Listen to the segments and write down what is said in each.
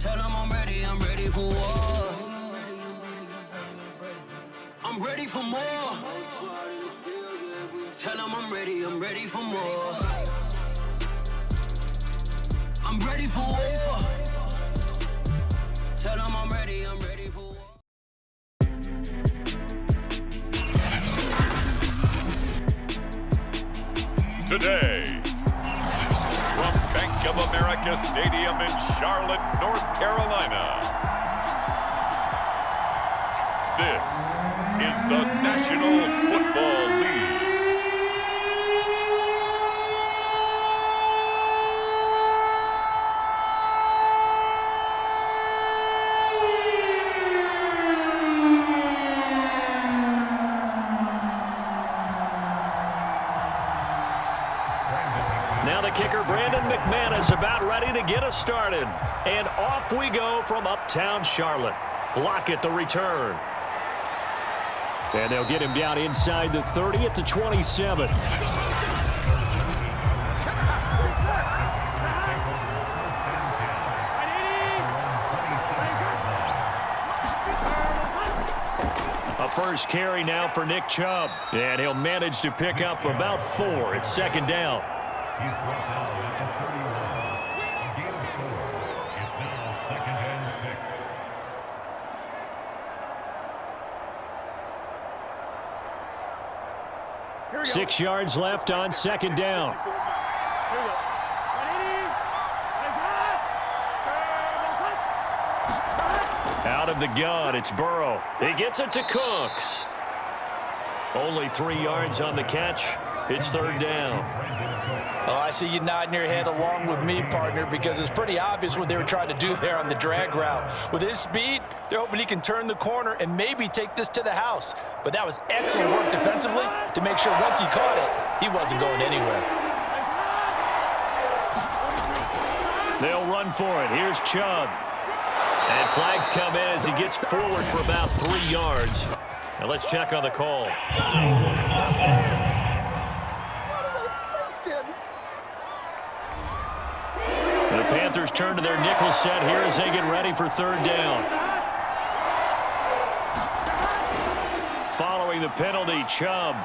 Tell them I'm ready for war. I'm ready for more. Tell them I'm ready for more. I'm ready for war. Tell them I'm ready for war. Today, from Bank of America Stadium in Charlotte, North Carolina, this is the National Football League. Now the kicker, Brandon McManus, about ready to get us started. And off we go from uptown Charlotte. Lockett the return. And they'll get him down inside the 30 at the 27. A first carry now for Nick Chubb. And he'll manage to pick up about 4. It's second down. He's brought down at the 31. A gain of 4. It's now second and 6. 6 yards left on second down. Out of the gun, it's Burrow. He gets it to Cooks. Only 3 yards on the catch. It's third down. Oh, I see you nodding your head along with me, partner, because it's pretty obvious what they were trying to do there on the drag route. With his speed, they're hoping he can turn the corner and maybe take this to the house. But that was excellent work defensively to make sure once he caught it, he wasn't going anywhere. They'll run for it. Here's Chubb. And flags come in as he gets forward for about 3 yards. Now let's check on the call. The Panthers turn to their nickel set here as they get ready for third down. Following the penalty, Chubb.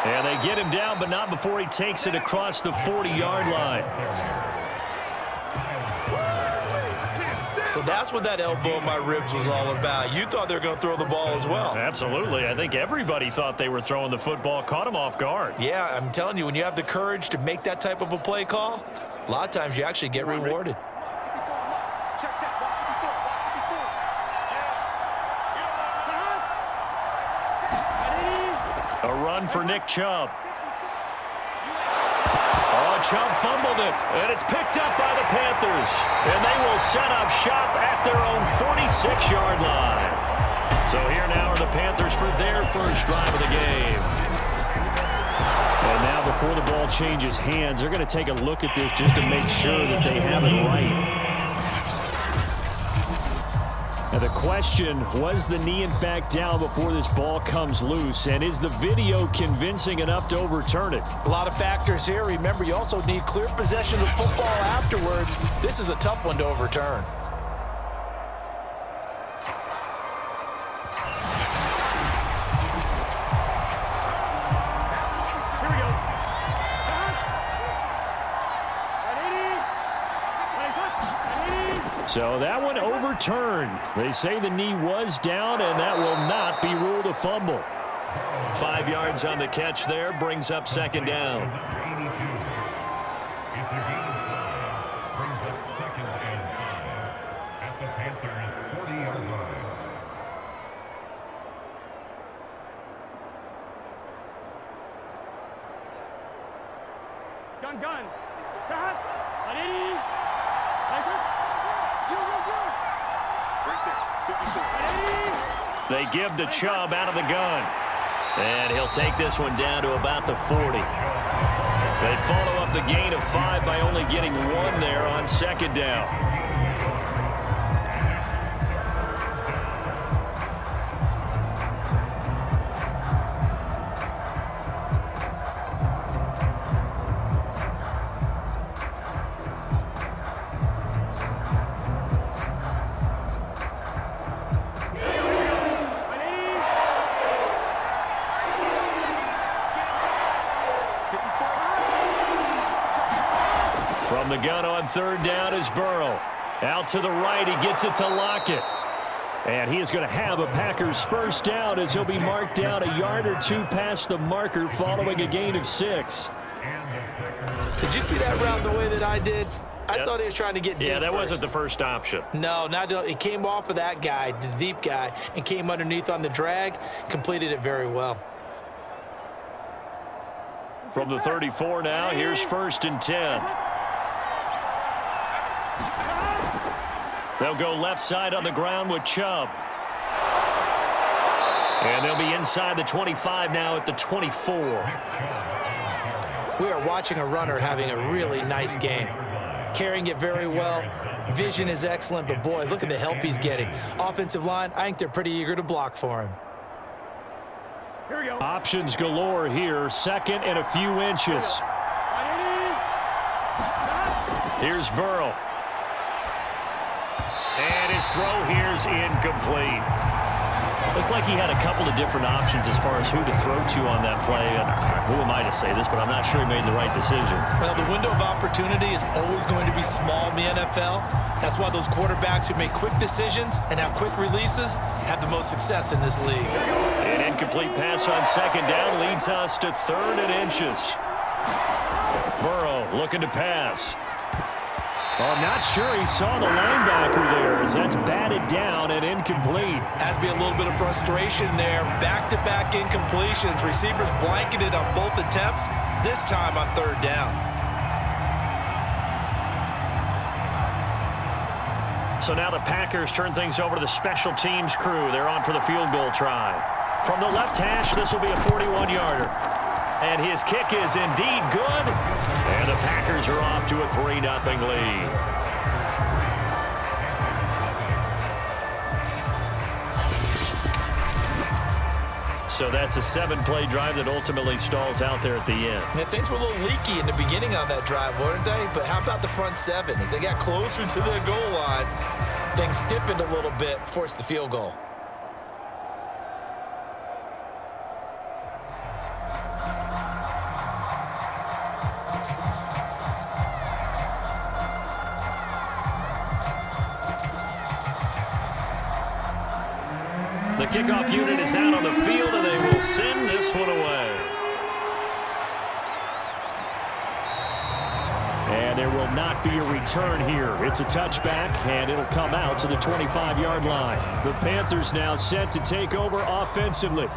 And they get him down, but not before he takes it across the 40-yard line. So that's what that elbow in my ribs was all about. You thought they were going to throw the ball as well. Absolutely. I think everybody thought they were throwing the football, caught him off guard. Yeah, I'm telling you, when you have the courage to make that type of a play call, a lot of times you actually get rewarded. A run for Nick Chubb. Oh, Chubb fumbled it, and it's picked up by the Panthers. And they will set up shop at their own 46-yard line. So here now are the Panthers for their first drive of the game. And now before the ball changes hands, they're going to take a look at this just to make sure that they have it right. Now the question, was the knee in fact down before this ball comes loose? And is the video convincing enough to overturn it? A lot of factors here. Remember, you also need clear possession of football afterwards. This is a tough one to overturn. So that one overturned. They say the knee was down, and that will not be ruled a fumble. 5 yards on the catch there, brings up second down. It's a gain of 5. Brings up second and 5 at the Panthers' 40-yard line. Gun. They give the Chubb out of the gun. And he'll take this one down to about the 40. They follow up the gain of 5 by only getting 1 there on second down. third down is Burrow. Out to the right, he gets it to Lockett. And he is going to have a Packers first down as he'll be marked down a yard or two past the marker following a gain of 6. Did you see that route the way that I did? I thought he was trying to get deep. Yeah, that first. wasn't the first option. No, it came off of that guy, the deep guy, and came underneath on the drag, completed it very well. From the 34 now, here's 1st and 10. They'll go left side on the ground with Chubb. And they'll be inside the 25 now at the 24. We are watching a runner having a really nice game. Carrying it very well. Vision is excellent, but boy, look at the help he's getting. Offensive line, I think they're pretty eager to block for him. Here we go. Options galore here. Second and a few inches. Here's Burrow. And his throw here's incomplete. Looked like he had a couple of different options as far as who to throw to on that play. And who am I to say this, but I'm not sure he made the right decision. Well, the window of opportunity is always going to be small in the NFL. That's why those quarterbacks who make quick decisions and have quick releases have the most success in this league. An incomplete pass on 2nd down leads us to 3rd and inches. Burrow looking to pass. Well, I'm not sure he saw the linebacker there as that's batted down and incomplete. Has to be a little bit of frustration there. Back-to-back incompletions. Receivers blanketed on both attempts, this time on 3rd down. So now the Packers turn things over to the special teams crew. They're on for the field goal try. From the left hash, this will be a 41-yarder. And his kick is indeed good. And the Packers are off to a 3-0 lead. So that's a 7-play drive that ultimately stalls out there at the end. Yeah, things were a little leaky in the beginning on that drive, weren't they? But how about the front 7? As they got closer to the goal line, things stiffened a little bit, forced the field goal. The kickoff unit is out on the field, and they will send this one away. And there will not be a return here. It's a touchback, and it'll come out to the 25-yard line. The Panthers now set to take over offensively.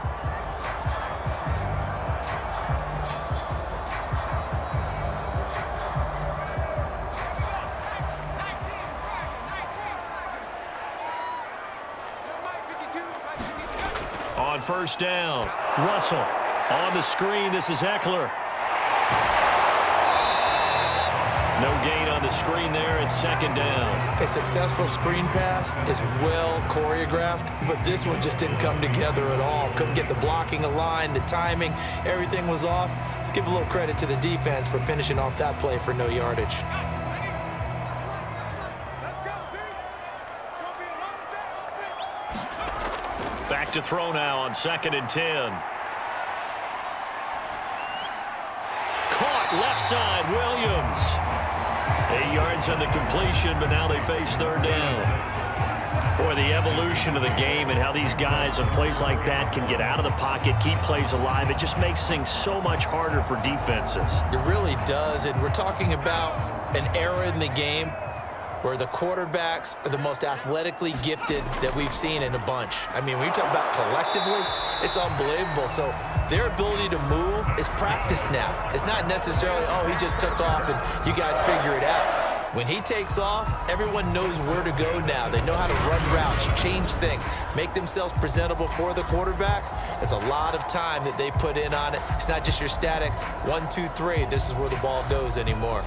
On 1st down, Russell on the screen. This is Eckler. No gain on the screen there. It's 2nd down. A successful screen pass is well choreographed, but this one just didn't come together at all. Couldn't get the blocking aligned, the timing, everything was off. Let's give a little credit to the defense for finishing off that play for no yardage. Back to throw now on 2nd and 10. Caught left side, Williams. 8 yards on the completion, but now they face 3rd down. Boy, the evolution of the game and how these guys on plays like that can get out of the pocket, keep plays alive, it just makes things so much harder for defenses. It really does, and we're talking about an era in the game where the quarterbacks are the most athletically gifted that we've seen in a bunch. I mean, when you talk about collectively, it's unbelievable. So their ability to move is practiced now. It's not necessarily, oh, he just took off and you guys figure it out. When he takes off, everyone knows where to go now. They know how to run routes, change things, make themselves presentable for the quarterback. It's a lot of time that they put in on it. It's not just your static 1, 2, 3, this is where the ball goes anymore.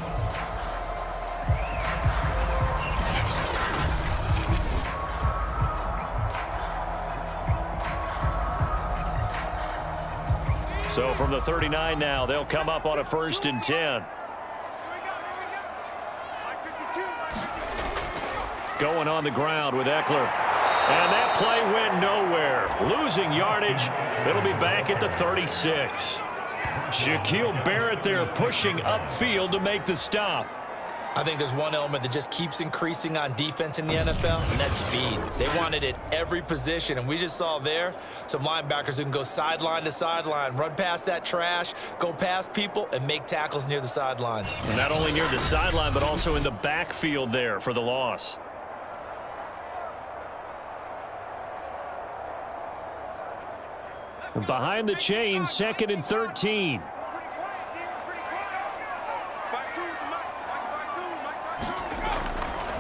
So from the 39 now, they'll come up on a 1st and 10. Going on the ground with Eckler. And that play went nowhere. Losing yardage. It'll be back at the 36. Shaquille Barrett there pushing upfield to make the stop. I think there's one element that just keeps increasing on defense in the NFL, and that's speed. They want it at every position, and we just saw there some linebackers who can go sideline to sideline, run past that trash, go past people, and make tackles near the sidelines. And not only near the sideline, but also in the backfield there for the loss. Behind the chains, 2nd and 13.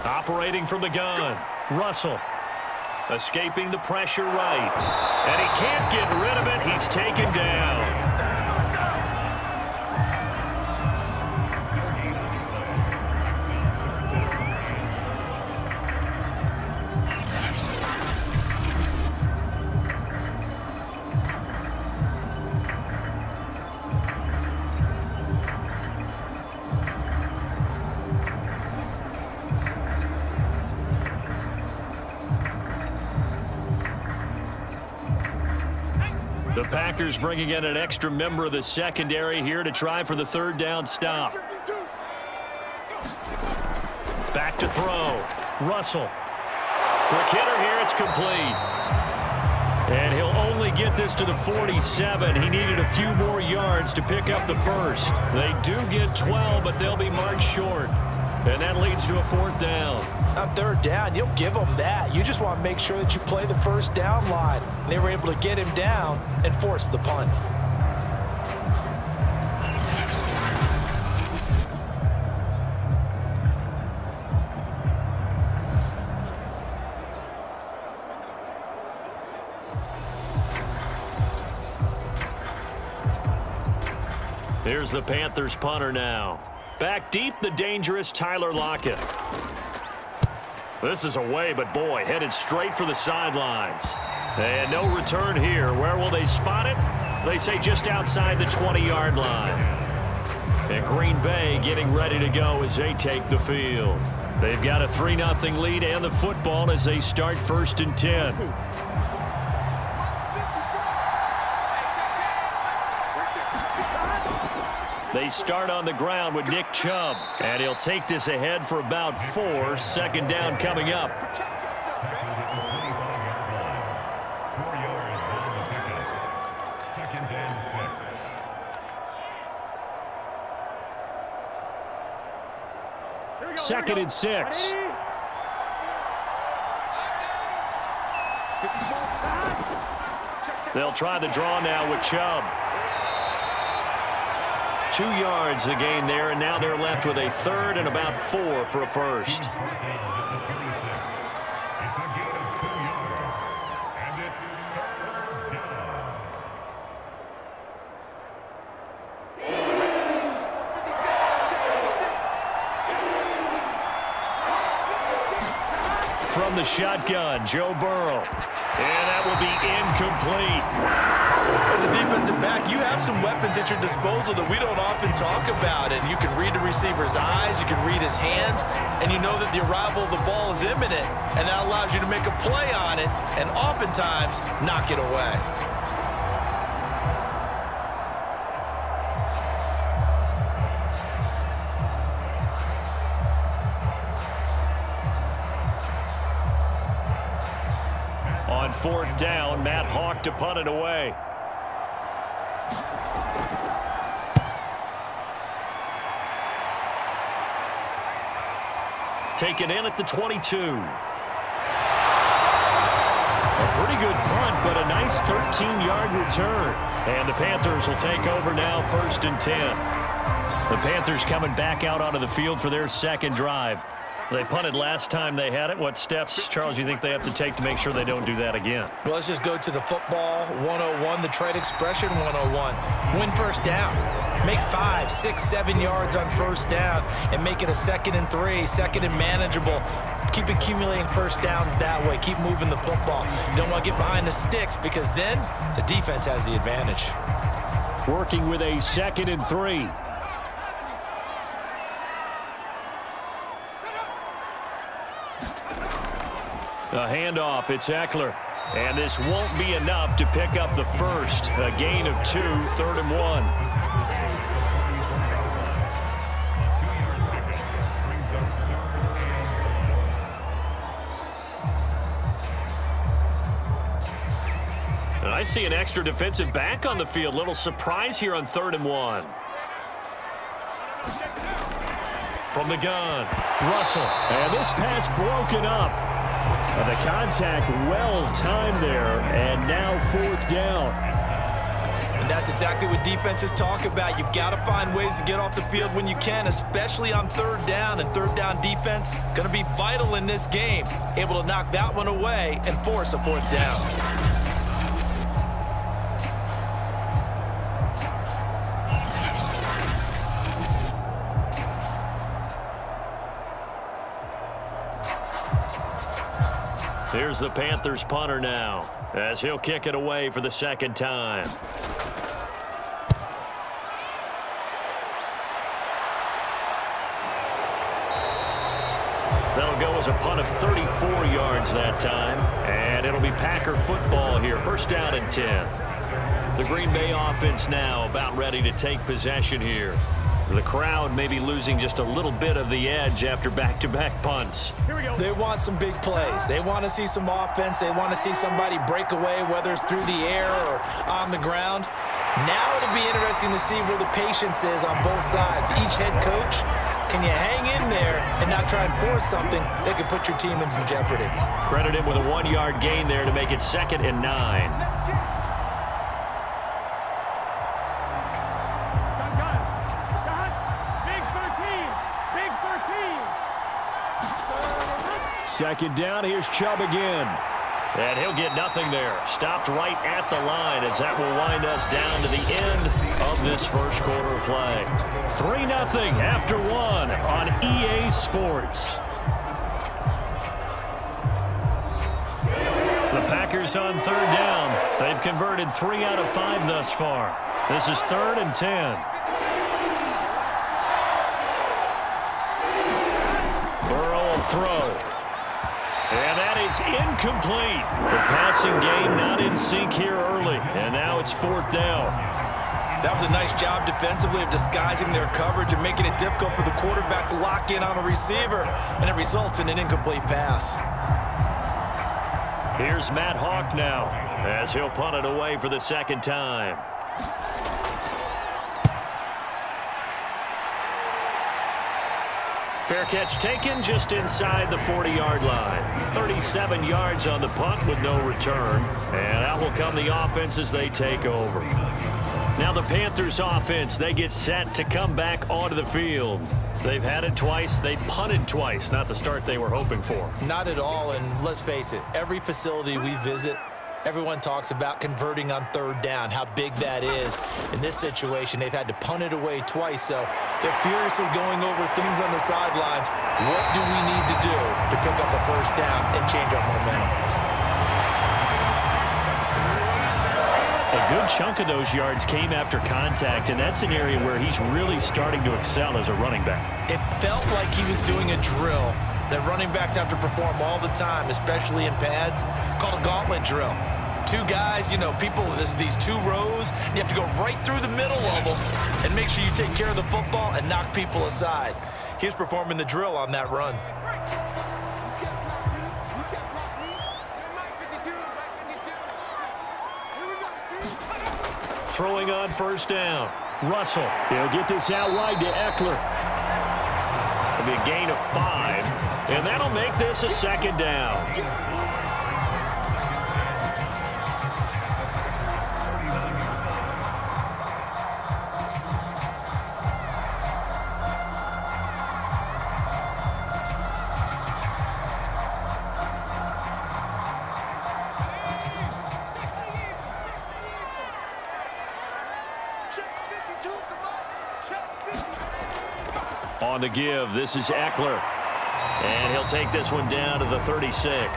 Operating from the gun, Russell. Escaping the pressure right. And he can't get rid of it. He's taken down. The Packers bringing in an extra member of the secondary here to try for the 3rd down stop. Back to throw. Russell. Quick hitter here. It's complete. And he'll only get this to the 47. He needed a few more yards to pick up the first. They do get 12, but they'll be marked short. And that leads to a 4th down. On 3rd down, you'll give them that. You just want to make sure that you play the 1st down line. And they were able to get him down and force the punt. Here's the Panthers punter now. Back deep, the dangerous Tyler Lockett. This is away, but boy, headed straight for the sidelines. And no return here. Where will they spot it? They say just outside the 20-yard line. And Green Bay getting ready to go as they take the field. They've got a 3-0 lead and the football as they start 1st and 10. They start on the ground with Nick Chubb, and he'll take this ahead for about 4. 2nd down coming up. Second and 6. They'll try the draw now with Chubb. 2 yards the gain there, and now they're left with a 3rd and about 4 for a first. From the shotgun, Joe Burrow. And that will be incomplete. As a defensive back, you have some weapons at your disposal that we don't often talk about. And you can read the receiver's eyes, you can read his hands, and you know that the arrival of the ball is imminent. And that allows you to make a play on it and oftentimes knock it away. On 4th down, Matt Hawk to punt it away. Taken in at the 22. A pretty good punt, but a nice 13-yard return. And the Panthers will take over now, 1st and 10. The Panthers coming back out onto the field for their 2nd drive. They punted last time they had it. What steps, Charles, you think they have to take to make sure they don't do that again? Well, let's just go to the football 101, the trade expression 101. Win 1st down. Make 5, 6, 7 yards on 1st down and make it a 2nd and 3, 2nd and manageable. Keep accumulating 1st downs that way. Keep moving the football. You don't want to get behind the sticks because then the defense has the advantage. Working with a 2nd and 3. A handoff, it's Eckler. And this won't be enough to pick up the first. A gain of 2, 3rd and 1. I see an extra defensive back on the field. Little surprise here on 3rd and 1. From the gun, Russell. And this pass broken up. And the contact well timed there. And now 4th down. And that's exactly what defenses talk about. You've got to find ways to get off the field when you can, especially on 3rd down. And 3rd down defense going to be vital in this game. Able to knock that one away and force a 4th down. Here's the Panthers punter now, as he'll kick it away for the 2nd time. That'll go as a punt of 34 yards that time, and it'll be Packer football here. 1st down and 10. The Green Bay offense now about ready to take possession here. The crowd may be losing just a little bit of the edge after back-to-back punts. Here we go. They want some big plays. They want to see some offense. They want to see somebody break away, whether it's through the air or on the ground. Now it'll be interesting to see where the patience is on both sides. Each head coach, can you hang in there and not try and force something that could put your team in some jeopardy? Credit him with a 1-yard gain there to make it 2nd and 9. Second down, here's Chubb again. And he'll get nothing there. Stopped right at the line as that will wind us down to the end of this first quarter play. 3-0 after 1 on EA Sports. The Packers on 3rd down. They've converted 3 out of 5 thus far. This is 3rd and 10. Burrow will throw. And that is incomplete. The passing game not in sync here early. And now it's 4th down. That was a nice job defensively of disguising their coverage and making it difficult for the quarterback to lock in on a receiver. And it results in an incomplete pass. Here's Matt Hawk now as he'll punt it away for the 2nd time. Fair catch taken just inside the 40-yard line. 37 yards on the punt with no return. And out will come the offense as they take over. Now the Panthers offense, they get set to come back onto the field. They've had it twice. They've punted twice. Not the start they were hoping for. Not at all, and let's face it, every facility we visit, everyone talks about converting on 3rd down, how big that is. In this situation, they've had to punt it away twice, so they're furiously going over things on the sidelines. What do we need to do to pick up a 1st down and change our momentum? A good chunk of those yards came after contact, and that's an area where he's really starting to excel as a running back. It felt like he was doing a drill that running backs have to perform all the time, especially in pads, called a gauntlet drill. 2 guys, you know, people, these 2 rows, and you have to go right through the middle of them and make sure you take care of the football and knock people aside. He was performing the drill on that run. Throwing on 1st down. Russell. He'll get this out wide to Eckler. It'll be a gain of 5, and that'll make this a 2nd down. On the give, this is Eckler. And he'll take this one down to the 36.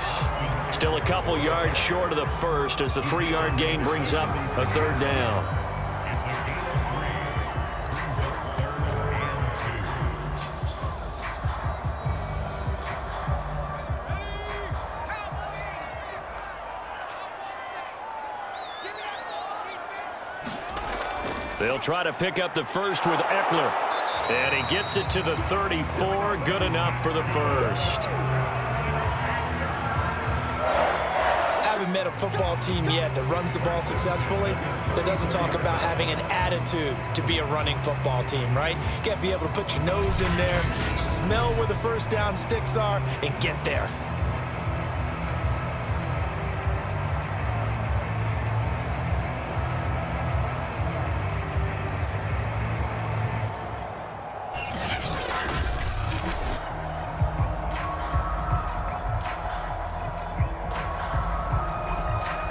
Still a couple yards short of the first as the 3-yard gain brings up a 3rd down. They'll try to pick up the first with Eckler. And he gets it to the 34. Good enough for the 1st. Having met a football team yet that runs the ball successfully that doesn't talk about having an attitude to be a running football team, right? You got to be able to put your nose in there, smell where the first down sticks are, and get there.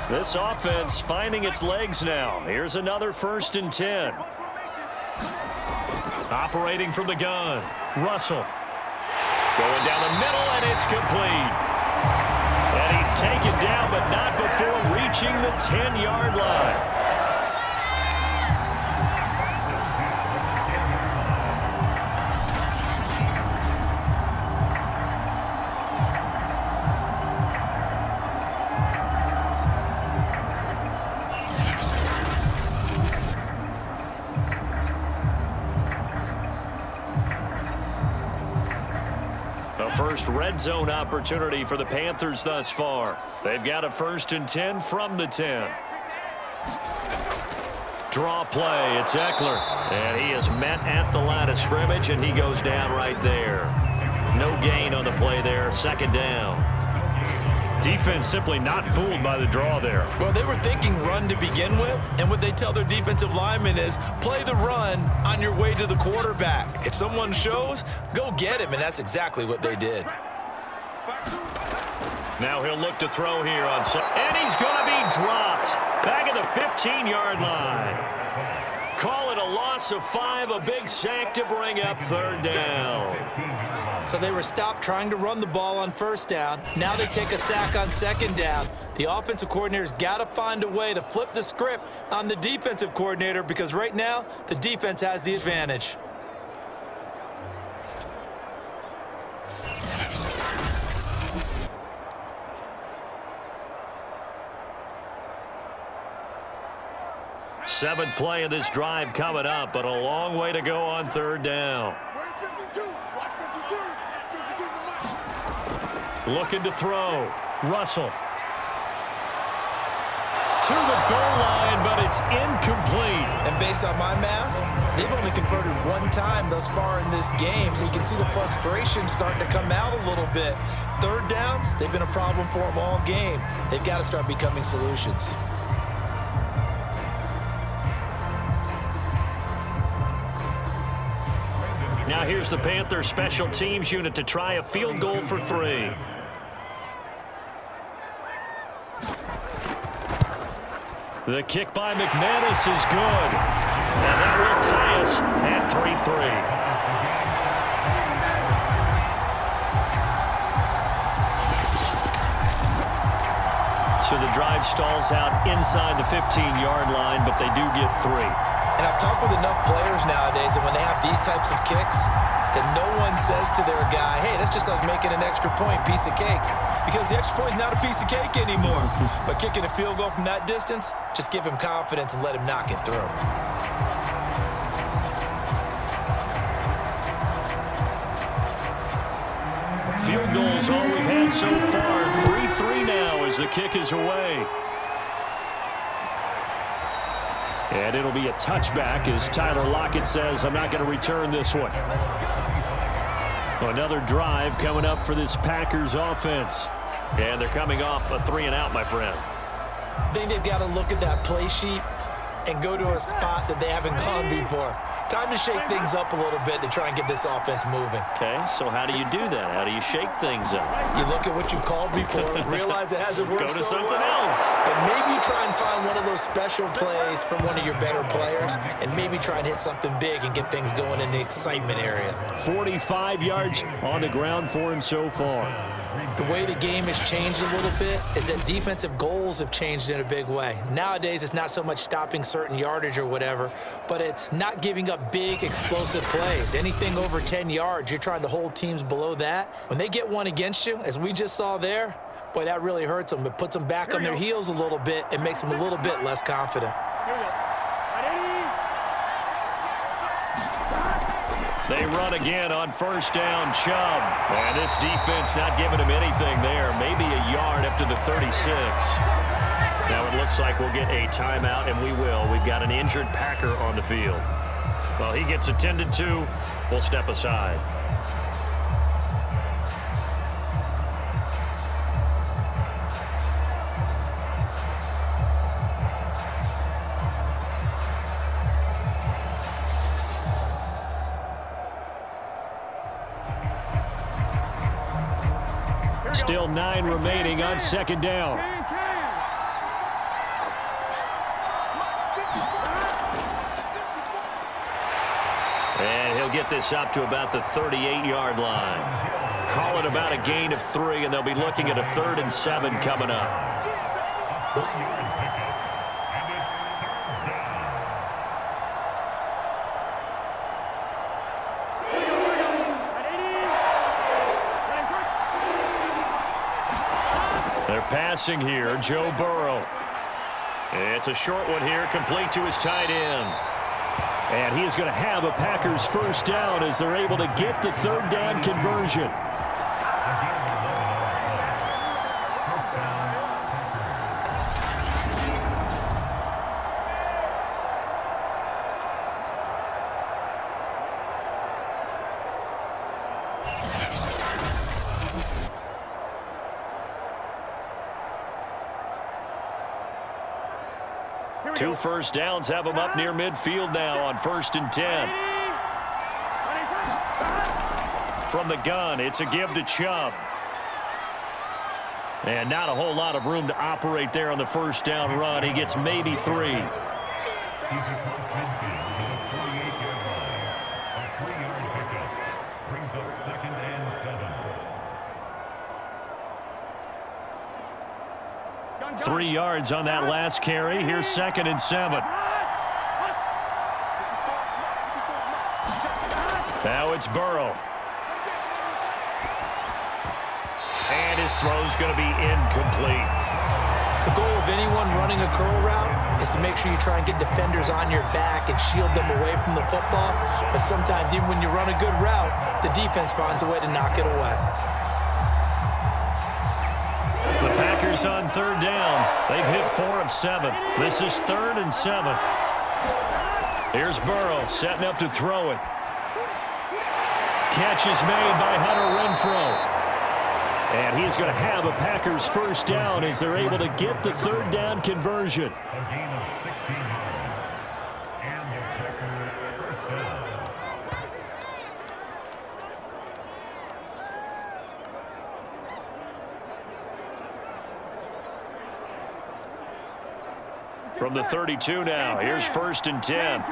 This offense finding its legs now. Here's another 1st and 10. Operating from the gun. Russell. Going down the middle, and it's complete. And he's taken down, but not before reaching the 10-yard line. First red zone opportunity for the Panthers thus far. They've got a 1st and 10 from the 10. Draw play. It's Eckler. And he is met at the line of scrimmage, and he goes down right there. No gain on the play there. 2nd down. Defense simply not fooled by the draw there. Well, they were thinking run to begin with, and what they tell their defensive linemen is play the run on your way to the quarterback. If someone shows, go get him, and that's exactly what they did. Now he'll look to throw here on and he's going to be dropped back at the 15-yard line. Call it a loss of 5, a big sack to bring up 3rd down. So they were stopped trying to run the ball on 1st down. Now they take a sack on 2nd down. The offensive coordinator's got to find a way to flip the script on the defensive coordinator because right now the defense has the advantage. Seventh play of this drive coming up, but a long way to go on 3rd down. Looking to throw. Russell. To the goal line, but it's incomplete. And based on my math, they've only converted 1 time thus far in this game, so you can see the frustration starting to come out a little bit. 3rd downs, they've been a problem for them all game. They've got to start becoming solutions. Now here's the Panthers special teams unit to try a field goal for 3. The kick by McManus is good. And that will tie us at 3-3. So the drive stalls out inside the 15-yard line, but they do get 3. And I've talked with enough players nowadays that when they have these types of kicks, that no one says to their guy, hey, that's just like making an extra point, piece of cake. Because the extra point is not a piece of cake anymore. But kicking a field goal from that distance, just give him confidence and let him knock it through. Field goals all we've had so far. 3-3 now as the kick is away. And it'll be a touchback as Tyler Lockett says, I'm not going to return this one. Another drive coming up for this Packers offense. And they're coming off a 3-and-out, my friend. I think they've got to look at that play sheet and go to a spot that they haven't gone before. Time to shake things up a little bit to try and get this offense moving. Okay, so how do you do that? How do you shake things up? You look at what you've called before, realize it hasn't worked so so something well. else. And maybe try and find one of those special plays from one of your better players, and maybe try and hit something big and get things going in the excitement area. 45 yards on the ground for him so far. The way the game has changed a little bit is that defensive goals have changed in a big way. Nowadays, it's not so much stopping certain yardage or whatever, but it's not giving up big, explosive plays. Anything over 10 yards, you're trying to hold teams below that. When they get one against you, as we just saw there, boy, that really hurts them. It puts them back on their heels a little bit and makes them a little bit less confident. They run again on first down, Chubb. And this defense not giving him anything there. Maybe a yard at up to the 36. Now it looks like we'll get a timeout, and we will. We've got an injured Packer on the field. Well, he gets attended to. We'll step aside. Still 9 remaining on second down. And he'll get this up to about the 38-yard line. Call it about a gain of 3, and they'll be looking at a 3rd and 7 coming up. They're passing here, Joe Burrow. It's a short one here, complete to his tight end. And he is going to have a Packers first down as they're able to get the 3rd down conversion. Two first downs have them up near midfield now on 1st and 10. From the gun, it's a give to Chubb. And not a whole lot of room to operate there on the first down run. He gets maybe 3. Brings up 2nd and 7. 3 yards on that last carry. Here's 2nd and 7. Now it's Burrow. And his throw's going to be incomplete. The goal of anyone running a curl route is to make sure you try and get defenders on your back and shield them away from the football. But sometimes even when you run a good route, the defense finds a way to knock it away. The Packers on 3rd down. They've hit 4 of 7. This is 3rd and 7. Here's Burrow setting up to throw it. Catch is made by Hunter Renfrow. And he's going to have a Packers first down as they're able to get the 3rd down conversion. A gain of 16 yards. And the Packers first down. From the 32 now, here's 1st and 10.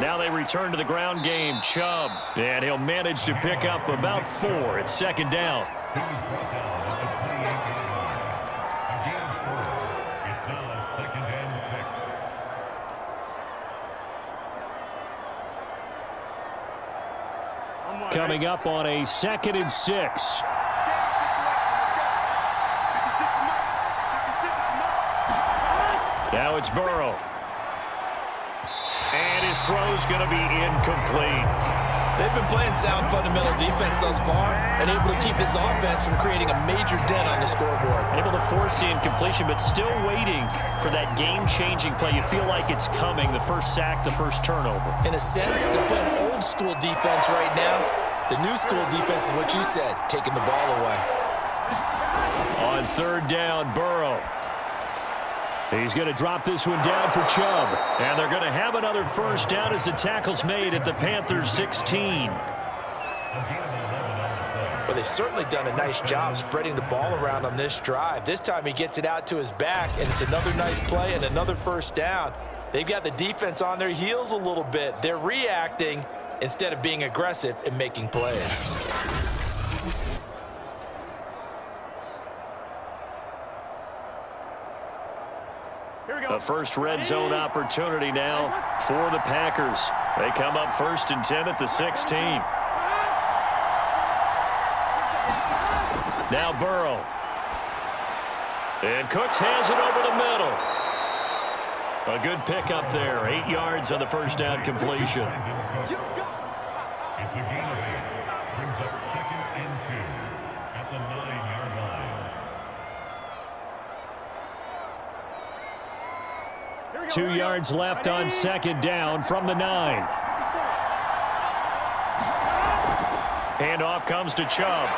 Now they return to the ground game. Chubb, and he'll manage to pick up about 4 at 2nd down. He was brought down at the 28-yard line. A gain of 4. It's now 2nd and 6. Coming up on a 2nd and 6. Now it's Burrow. And his throw's going to be incomplete. They've been playing sound fundamental defense thus far and able to keep this offense from creating a major dent on the scoreboard. Able to force the incompletion, but still waiting for that game-changing play. You feel like it's coming, the first sack, the first turnover. In a sense, they're playing old school defense right now. The new school defense is what you said, taking the ball away. On 3rd down, Burrow. He's going to drop this one down for Chubb. And they're going to have another first down as the tackle's made at the Panthers 16. Well, they've certainly done a nice job spreading the ball around on this drive. This time he gets it out to his back, and it's another nice play and another first down. They've got the defense on their heels a little bit. They're reacting instead of being aggressive and making plays. The first red zone opportunity now for the Packers. They come up 1st and 10 at the 16. Now Burrow. And Cooks has it over the middle. A good pickup there. 8 yards on the first down completion. It's a gain of 8. Brings up 2nd and 2. 2 yards left on second down from the 9. Handoff comes to Chubb.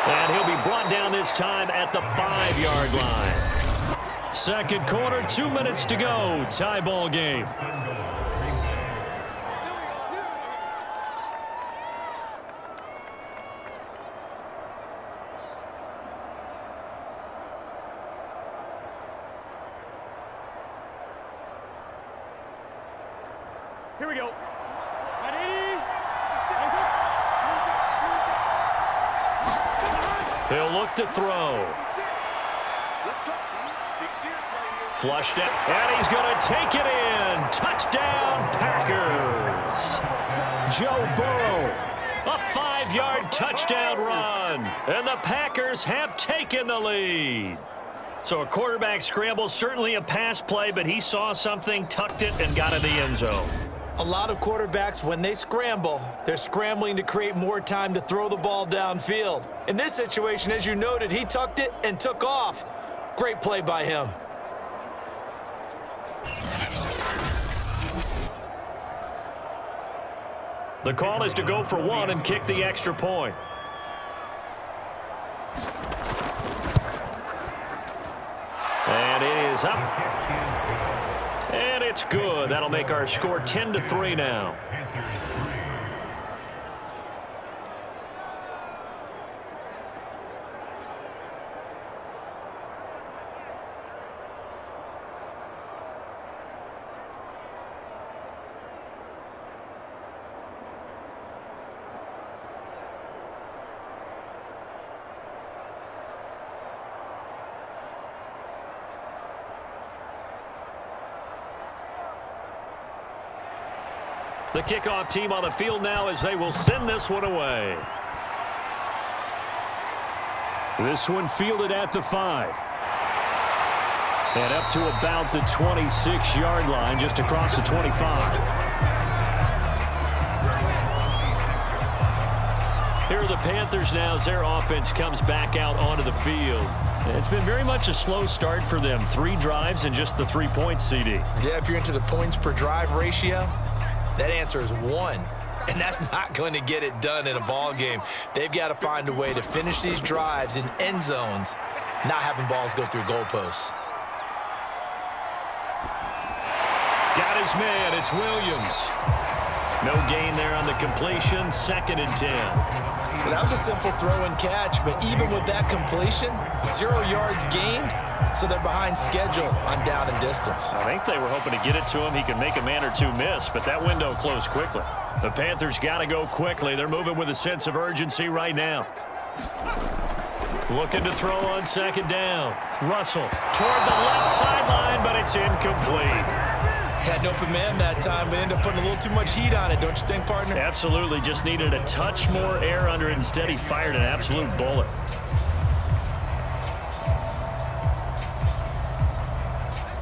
And he'll be brought down this time at the 5-yard line. Second quarter, 2 minutes to go. Tie ball game. Here we go. He'll look to throw. Flushed it, and he's going to take it in. Touchdown, Packers. Joe Burrow, a 5-yard touchdown run, and the Packers have taken the lead. So a quarterback scramble, certainly a pass play, but he saw something, tucked it, and got in the end zone. A lot of quarterbacks, when they scramble, they're scrambling to create more time to throw the ball downfield. In this situation, as you noted, he tucked it and took off. Great play by him. The call is to go for 1 and kick the extra point. And it is up. And it's good. That'll make our score 10-3 now. The kickoff team on the field now as they will send this one away. This one fielded at the 5. And up to about the 26-yard line, just across the 25. Here are the Panthers now as their offense comes back out onto the field. It's been very much a slow start for them. 3 drives and just the 3 points, CD. Yeah, if you're into the points per drive ratio, that answer is 1, and that's not going to get it done in a ball game. They've got to find a way to finish these drives in end zones, not having balls go through goalposts. Got his man. It's Williams. No gain there on the completion. 2nd and 10. Well, that was a simple throw and catch, but even with that completion, 0 yards gained. So they're behind schedule on down and distance. I think they were hoping to get it to him. He could make a man or 2 miss, but that window closed quickly. The Panthers got to go quickly. They're moving with a sense of urgency right now. Looking to throw on 2nd down. Russell toward the left sideline, but it's incomplete. Had an open man that time, but ended up putting a little too much heat on it, don't you think, partner? Absolutely. Just needed a touch more air under it. Instead, he fired an absolute bullet.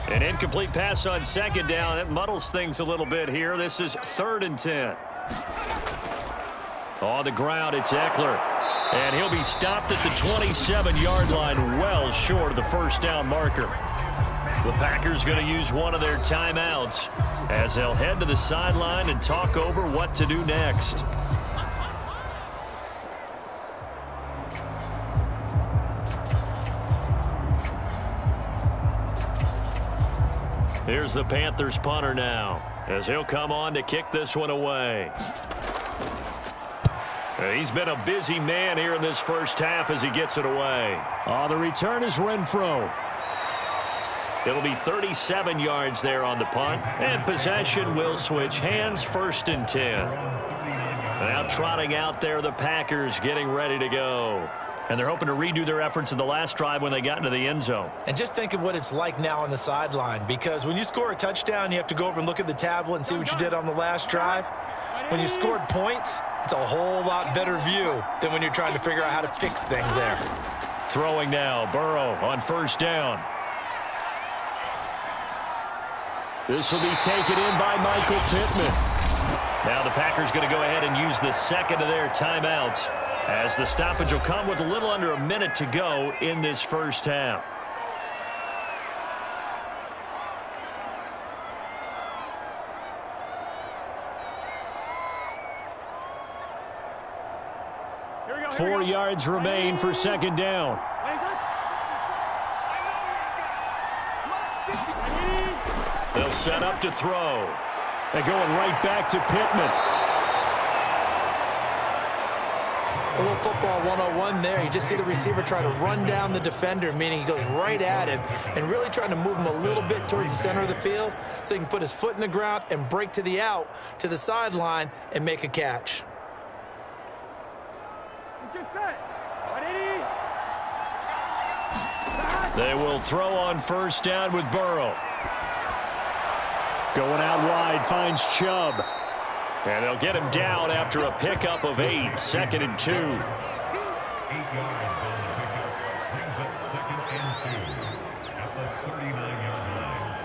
An incomplete pass on 2nd down. It muddles things a little bit here. This is 3rd and 10. On the ground, it's Eckler. And he'll be stopped at the 27-yard line, well short of the 1st down marker. The Packers going to use one of their timeouts as they'll head to the sideline and talk over what to do next. Here's the Panthers punter now as he'll come on to kick this one away. He's been a busy man here in this first half as he gets it away. The return is Renfro. It'll be 37 yards there on the punt, and possession will switch hands. 1st and 10. Now trotting out there, the Packers getting ready to go. And they're hoping to redo their efforts in the last drive when they got into the end zone. And just think of what it's like now on the sideline, because when you score a touchdown, you have to go over and look at the tablet and see what you did on the last drive. When you scored points, it's a whole lot better view than when you're trying to figure out how to fix things there. Throwing now, Burrow on 1st down. This will be taken in by Michael Pittman. Now the Packers going to go ahead and use the 2nd of their timeouts, as the stoppage will come with a little under a minute to go in this first half. 4 yards remain for second down. They'll set up to throw. They're going right back to Pittman. A little football 101 there. You just see the receiver try to run down the defender, meaning he goes right at him and really trying to move him a little bit towards the center of the field so he can put his foot in the ground and break to the out, to the sideline, and make a catch. Let's get set. They will throw on first down with Burrow. Going out wide, finds Chubb. And they'll get him down after a pickup of 8, 2nd and 2. 8 yards on the pickup. Brings up 2nd and 2 at the 39-yard line.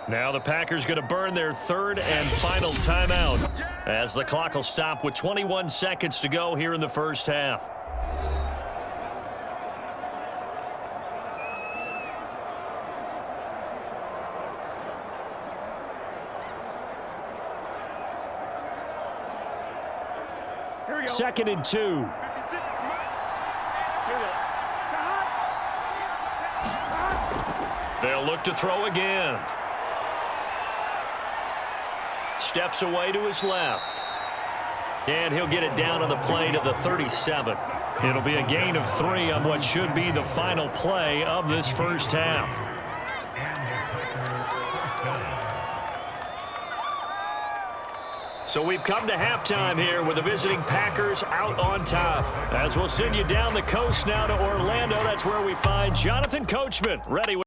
Now the Packers going to burn their 3rd and final timeout as the clock will stop with 21 seconds to go here in the first half. Here we go. 2nd and 2. They'll look to throw again. Steps away to his left. And he'll get it down on the play to the 37. It'll be a gain of 3 on what should be the final play of this first half. So we've come to halftime here with the visiting Packers out on top. As we'll send you down the coast now to Orlando, that's where we find Jonathan Coachman ready with